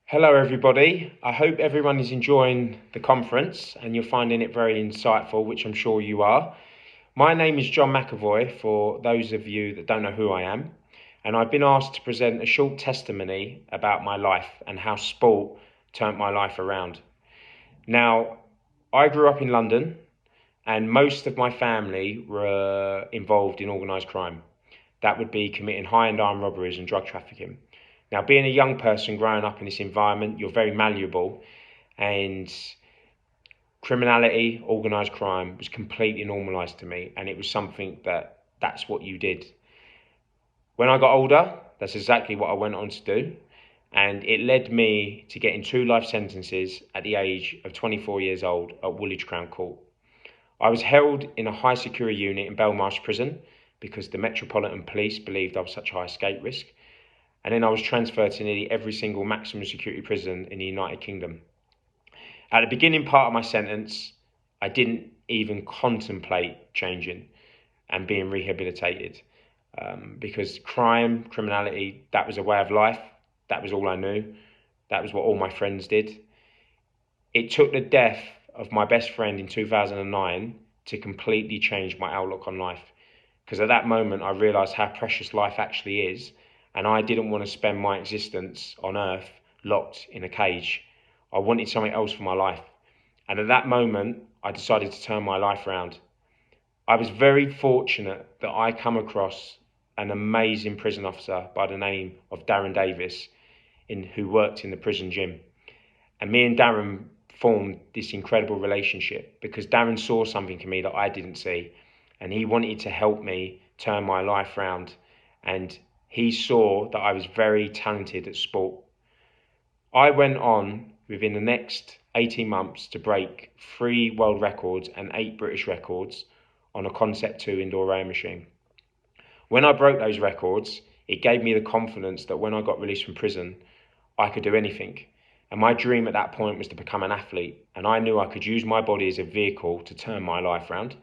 Hello everybody, I hope everyone is enjoying the conference and you're finding it very insightful, which I'm sure you are. My name is John McAvoy, for those of you that don't know who I am, and I've been asked to present a short testimony about my life and how sport turned my life around. Now, I grew up in London and most of my family were involved in organised crime. That would be committing high-end armed robberies and drug trafficking. Now, being a young person growing up in this environment, you're very malleable, and criminality, organised crime was completely normalised to me, and it was something that's what you did. When I got older, that's exactly what I went on to do, and it led me to getting 2 life sentences at the age of 24 years old at Woolwich Crown Court. I was held in a high security unit in Belmarsh Prison because the Metropolitan Police believed I was such a high escape risk. And then I was transferred to nearly every single maximum security prison in the United Kingdom. At the beginning part of my sentence, I didn't even contemplate changing and being rehabilitated because criminality, that was a way of life. That was all I knew. That was what all my friends did. It took the death of my best friend in 2009 to completely change my outlook on life. Because at that moment, I realised how precious life actually is. And I didn't want to spend my existence on earth locked in a cage. I wanted something else for my life. And at that moment, I decided to turn my life around. I was very fortunate that I come across an amazing prison officer by the name of Darren Davis, who worked in the prison gym. And me and Darren formed this incredible relationship because Darren saw something in me that I didn't see. And he wanted to help me turn my life around. And he saw that I was very talented at sport. I went on within the next 18 months to break 3 world records and 8 British records on a Concept 2 indoor rowing machine. When I broke those records, it gave me the confidence that when I got released from prison, I could do anything. And my dream at that point was to become an athlete. And I knew I could use my body as a vehicle to turn my life around.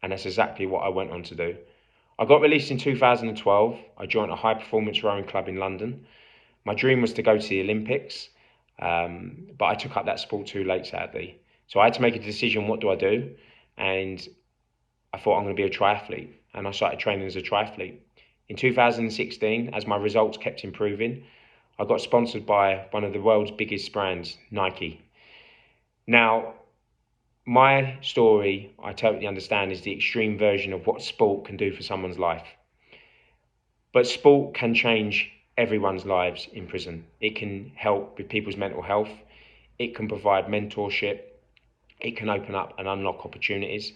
And that's exactly what I went on to do. I got released in 2012. I joined a high performance rowing club in London. My dream was to go to the Olympics, but I took up that sport too late, sadly. So I had to make a decision, what do I do? And I thought I'm going to be a triathlete. And I started training as a triathlete. In 2016, as my results kept improving, I got sponsored by one of the world's biggest brands, Nike. Now, my story, I totally understand, is the extreme version of what sport can do for someone's life. But sport can change everyone's lives in prison. It can help with people's mental health. It can provide mentorship. It can open up and unlock opportunities.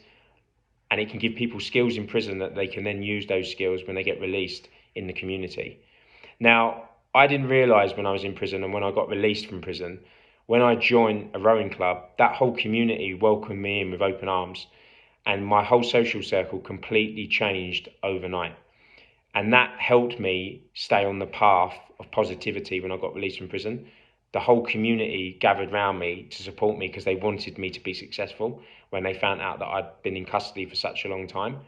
And it can give people skills in prison that they can then use those skills when they get released in the community. Now, I didn't realise when I was in prison and when I got released from prison, when I joined a rowing club, that whole community welcomed me in with open arms, and my whole social circle completely changed overnight. And that helped me stay on the path of positivity when I got released from prison. The whole community gathered around me to support me because they wanted me to be successful when they found out that I'd been in custody for such a long time.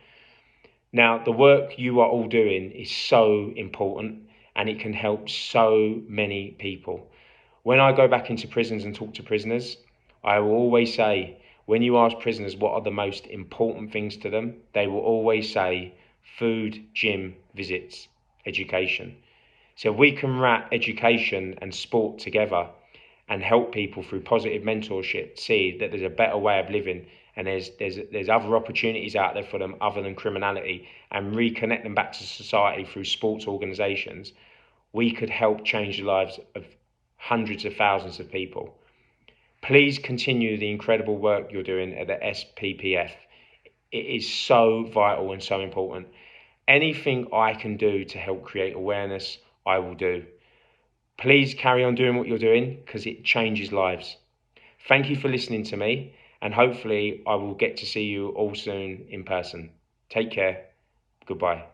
Now, the work you are all doing is so important and it can help so many people. When I go back into prisons and talk to prisoners, I will always say, when you ask prisoners what are the most important things to them, they will always say food, gym, visits, education. So we can wrap education and sport together and help people through positive mentorship see that there's a better way of living and there's other opportunities out there for them other than criminality, and reconnect them back to society through sports organisations. We could help change the lives of hundreds of thousands of people. Please continue the incredible work you're doing at the SPPF. It is so vital and so important. Anything I can do to help create awareness, I will do. Please carry on doing what you're doing because it changes lives. Thank you for listening to me, and hopefully I will get to see you all soon in person. Take care. Goodbye.